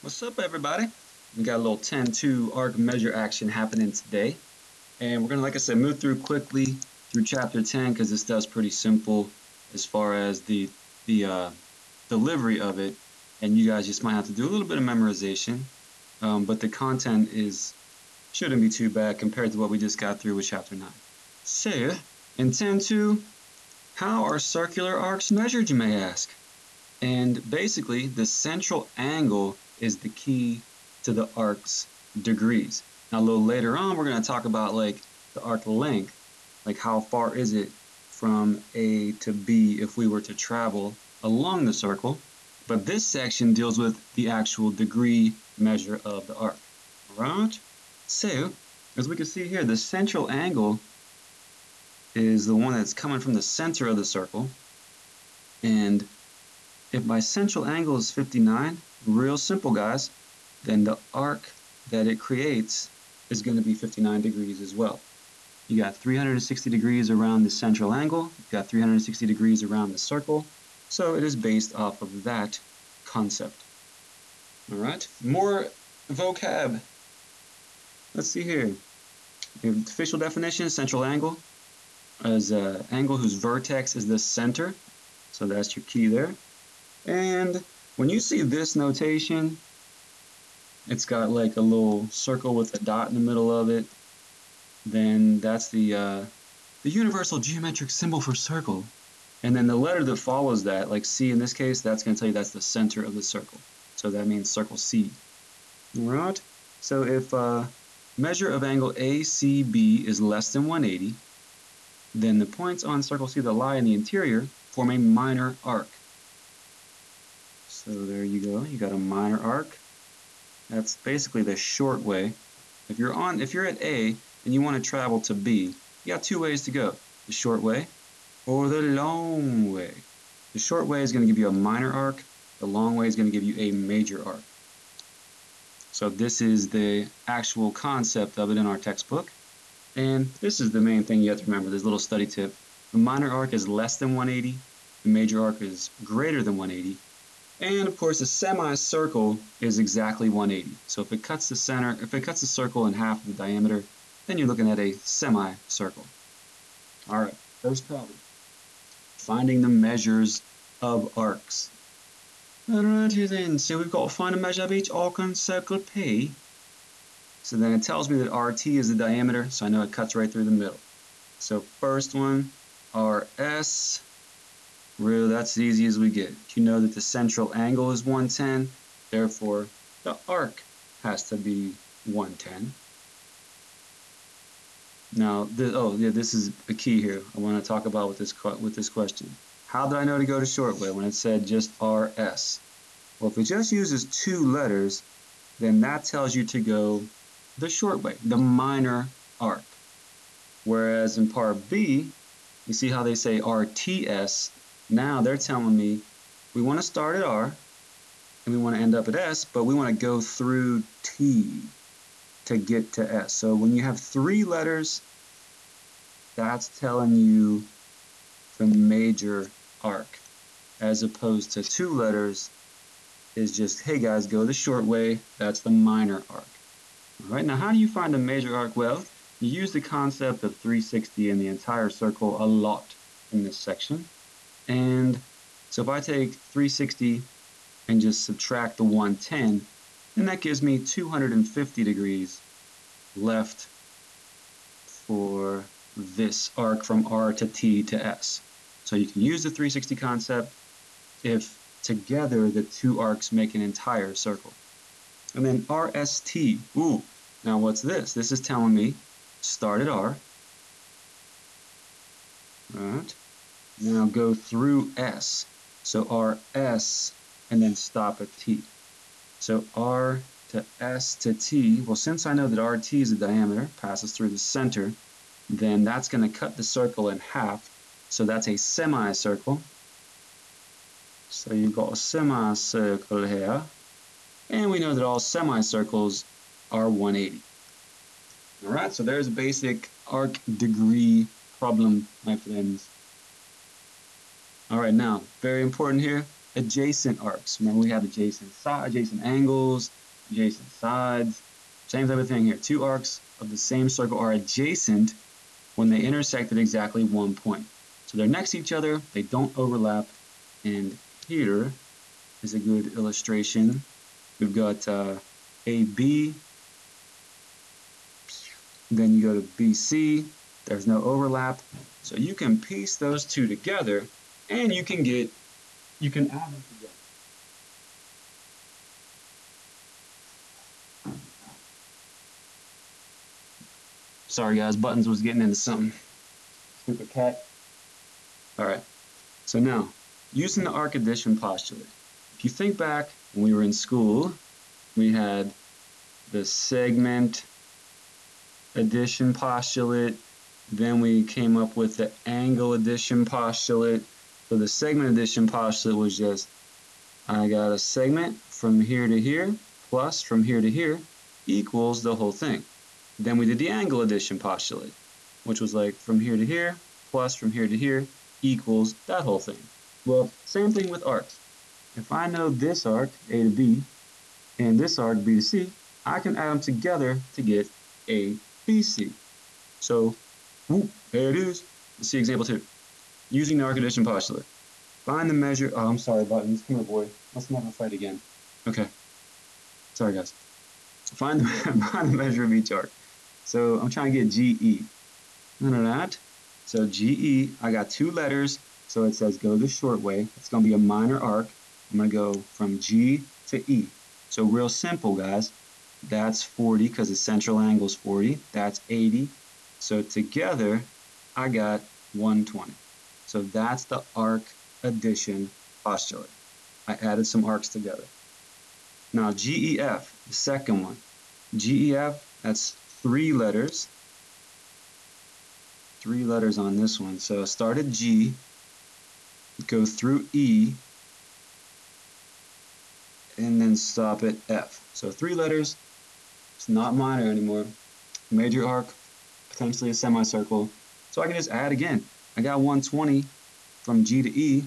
What's up, everybody? We got a little 10-2 arc measure action happening today. And we're going to, like I said, move through quickly through chapter 10 because this stuff's pretty simple as far as the delivery of it. And you guys just might have to do a little bit of memorization. But the content shouldn't be too bad compared to what we just got through with chapter 9. So, in 10-2, how are circular arcs measured, you may ask? And basically, the central angle is the key to the arc's degrees. Now, a little later on, we're going to talk about like the arc length, like how far is it from A to B if we were to travel along the circle. But this section deals with the actual degree measure of the arc. All right? So, as we can see here, the central angle is the one that's coming from the center of the circle. And if my central angle is 59, real simple, guys, then the arc that it creates is going to be 59 degrees as well. You got 360 degrees around the central angle, you got 360 degrees around the circle, so it is based off of that concept. All right, more vocab. Let's see here. The official definition, central angle is an angle whose vertex is the center, so that's your key there. And when you see this notation, it's got like a little circle with a dot in the middle of it, then that's the universal geometric symbol for circle. And then the letter that follows that, like C in this case, that's going to tell you that's the center of the circle. So that means circle C. All right. So if measure of angle ACB is less than 180, then the points on circle C that lie in the interior form a minor arc. So there you go. You got a minor arc. That's basically the short way. If you're at A and you want to travel to B, you got two ways to go: the short way or the long way. The short way is going to give you a minor arc. The long way is going to give you a major arc. So this is the actual concept of it in our textbook. And this is the main thing you have to remember, this little study tip. The minor arc is less than 180. The major arc is greater than 180. And of course, a semicircle is exactly 180. So if it cuts the circle in half the diameter, then you're looking at a semicircle. All right, first problem. Finding the measures of arcs. All right, here then, so we've got to find a measure of each arc on circle P. So then it tells me that RT is the diameter, so I know it cuts right through the middle. So first one, RS. Really, that's as easy as we get. You know that the central angle is 110, therefore the arc has to be 110. Now, this is a key here I want to talk about with this question. How did I know to go to short way when it said just RS? Well, if it just uses two letters, then that tells you to go the short way, the minor arc. Whereas in part B, you see how they say RTS? Now they're telling me we want to start at R and we want to end up at S, but we want to go through T to get to S. So when you have three letters, that's telling you the major arc, as opposed to two letters is just, hey guys, go the short way, that's the minor arc. All right, now how do you find a major arc? Well, you use the concept of 360 in the entire circle a lot in this section. And so if I take 360 and just subtract the 110, then that gives me 250 degrees left for this arc from R to T to S. So you can use the 360 concept if together the two arcs make an entire circle. And then RST, ooh, now what's this? This is telling me start at R, right? Now go through S. So RS and then stop at T. So R to S to T, well, since I know that RT is the diameter, passes through the center, then that's going to cut the circle in half. So that's a semicircle. So you've got a semicircle here. And we know that all semicircles are 180. All right, so there's a basic arc degree problem, my friends. All right, now, very important here, adjacent arcs. Remember, we have adjacent angles, adjacent sides. Same type of thing here. Two arcs of the same circle are adjacent when they intersect at exactly one point. So they're next to each other, they don't overlap, and here is a good illustration. We've got AB, then you go to BC, there's no overlap. So you can piece those two together and you can add them together. Sorry guys, Buttons was getting into something. Stupid cat. All right, so now, using the arc addition postulate. If you think back when we were in school, we had the segment addition postulate, then we came up with the angle addition postulate. So the segment addition postulate was just, I got a segment from here to here plus from here to here equals the whole thing. Then we did the angle addition postulate, which was like from here to here plus from here to here equals that whole thing. Well, same thing with arcs. If I know this arc, A to B, and this arc, B to C, I can add them together to get ABC. So, there it is. Let's see example 2. Using the arc addition postulate. Find the measure. Oh, I'm sorry, Buttons. Come here, boy. Let's never fight again. Okay. Sorry, guys. Find the measure of each arc. So I'm trying to get GE. None of that. So GE, I got 2 letters. So it says go the short way. It's going to be a minor arc. I'm going to go from G to E. So real simple, guys. That's 40 because the central angle is 40. That's 80. So together, I got 120. So that's the arc addition postulate. I added some arcs together. Now GEF, the second one. GEF, that's 3 letters. 3 letters on this one. So start at G, go through E, and then stop at F. So 3 letters. It's not minor anymore. Major arc, potentially a semicircle. So I can just add again. I got 120 from G to E,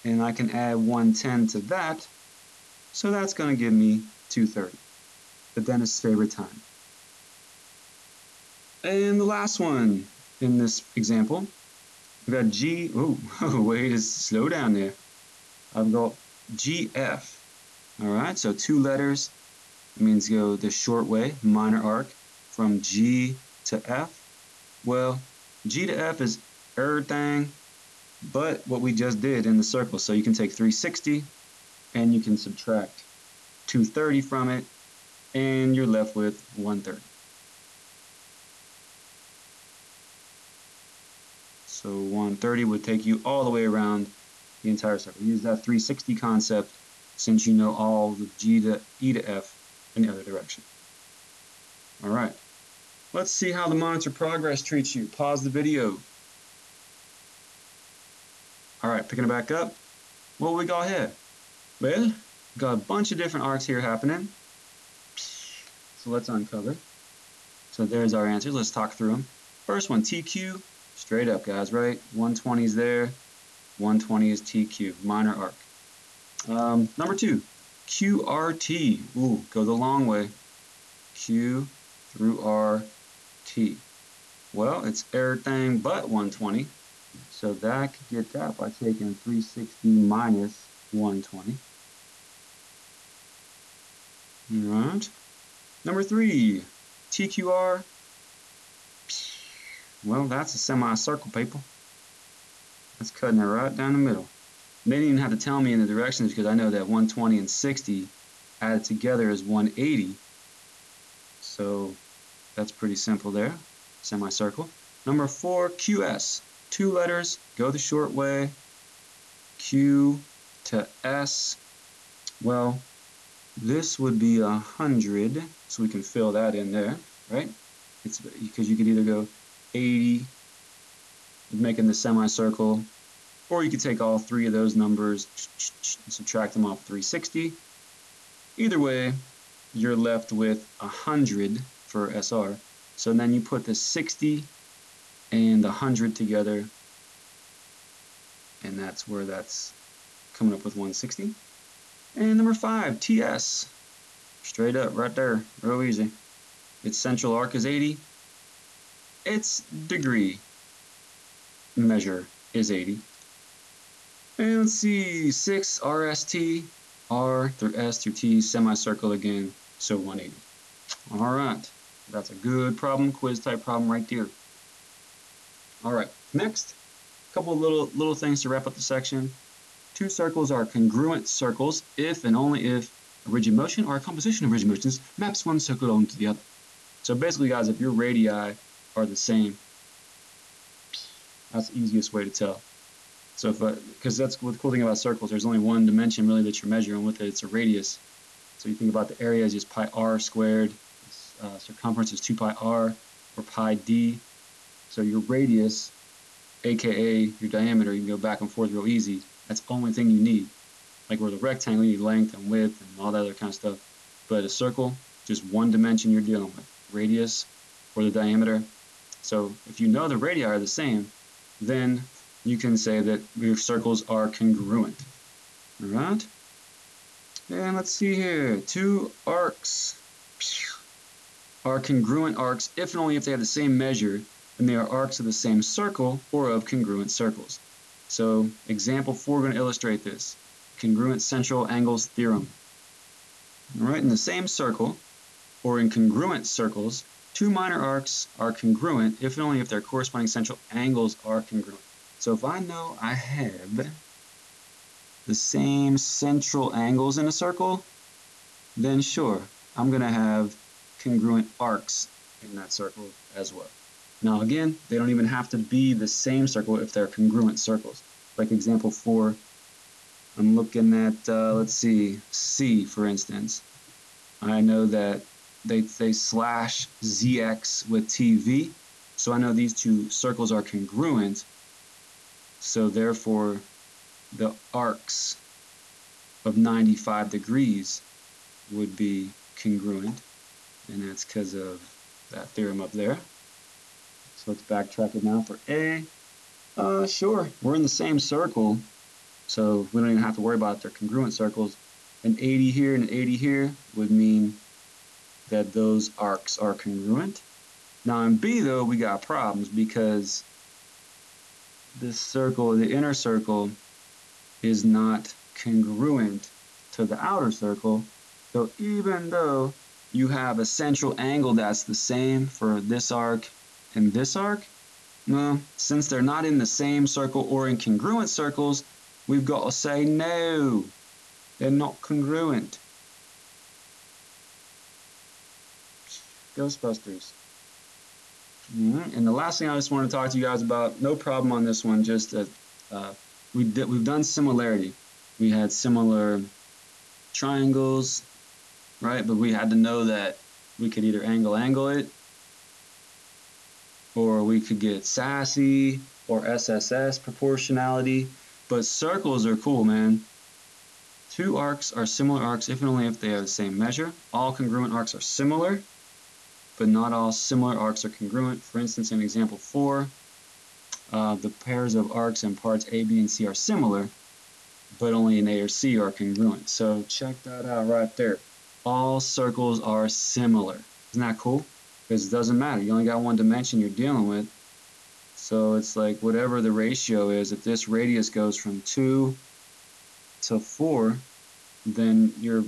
and I can add 110 to that. So that's going to give me 230, the dentist's favorite time. And the last one in this example, we've got G. Oh, wait, slow down there. I've got GF. All right, so 2 letters. It means go the short way, minor arc, from G to F. Well, G to F is everything but what we just did in the circle. So you can take 360 and you can subtract 230 from it, and you're left with 130. So 130 would take you all the way around the entire circle. Use that 360 concept since you know all the G to E to F in the other direction. All right, let's see how the monitor progress treats you. Pause the video. All right, picking it back up. What we got here? Well, got a bunch of different arcs here happening. So let's uncover. So there's our answers. Let's talk through them. First one, TQ, straight up, guys, right? 120 is there. 120 is TQ, minor arc. Number 2, QRT. Ooh, go the long way. Q through RT. Well, it's everything but 120. So that could get that by taking 360 minus 120. All right. Number 3, TQR. Well, that's a semicircle, people. That's cutting it right down the middle. They didn't even have to tell me in the directions because I know that 120 and 60 added together is 180. So that's pretty simple there. Semicircle. Number 4, QS. 2 letters, go the short way. Q to S. Well, this would be 100, so we can fill that in there, right? It's because you could either go 80, making the semicircle, or you could take all 3 of those numbers and subtract them off 360. Either way, you're left with 100 for SR. So then you put the 60 and the 100 together, and that's where that's coming up with 160. And number 5, TS. Straight up, right there, real easy. Its central arc is 80. Its degree measure is 80. And let's see, 6, RST, R through S through T, semicircle again, so 180. All right, that's a good problem, quiz type problem right there. All right, next, a couple of little things to wrap up the section. Two circles are congruent circles if and only if a rigid motion or a composition of rigid motions maps one circle onto the other. So basically, guys, if your radii are the same, that's the easiest way to tell. So because that's the cool thing about circles, there's only one dimension really that you're measuring with it, it's a radius. So you think about the area as just pi r squared, circumference is 2 pi r or pi d. So your radius, aka your diameter, you can go back and forth real easy. That's the only thing you need. Like with a rectangle, you need length and width and all that other kind of stuff. But a circle, just one dimension you're dealing with, radius or the diameter. So if you know the radii are the same, then you can say that your circles are congruent. All right? And let's see here. Two arcs are congruent arcs if and only if they have the same measure and they are arcs of the same circle or of congruent circles. So example 4, we're going to illustrate this. Congruent central angles theorem. All right, in the same circle or in congruent circles, two minor arcs are congruent if and only if their corresponding central angles are congruent. So if I know I have the same central angles in a circle, then sure, I'm going to have congruent arcs in that circle as well. Now again, they don't even have to be the same circle if they're congruent circles. Like example 4, I'm looking at, let's see, C for instance. I know that they slash ZX with TV, so I know these two circles are congruent, so therefore the arcs of 95 degrees would be congruent, and that's because of that theorem up there. So let's backtrack it now for A. Sure, we're in the same circle, so we don't even have to worry about their congruent circles. An 80 here and an 80 here would mean that those arcs are congruent. Now in B though, we got problems because this circle, the inner circle, is not congruent to the outer circle. So even though you have a central angle that's the same for this arc and this arc, well, since they're not in the same circle or in congruent circles, we've got to say no, they're not congruent. Ghostbusters. And the last thing I just want to talk to you guys about, no problem on this one, just that we've done similarity. We had similar triangles, right? But we had to know that we could either angle it, or we could get sassy or SSS proportionality. But circles are cool, man. Two arcs are similar arcs if and only if they have the same measure. All congruent arcs are similar, but not all similar arcs are congruent. For instance, in example 4, the pairs of arcs in parts A, B, and C are similar, but only in A or C are congruent. So check that out right there. All circles are similar. Isn't that cool? Because it doesn't matter. You only got one dimension you're dealing with. So it's like whatever the ratio is, if this radius goes from 2 to 4, then your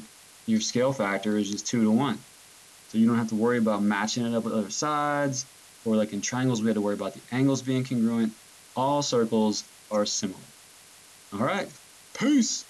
scale factor is just 2 to 1. So you don't have to worry about matching it up with other sides, or like in triangles, we had to worry about the angles being congruent. All circles are similar. All right, peace.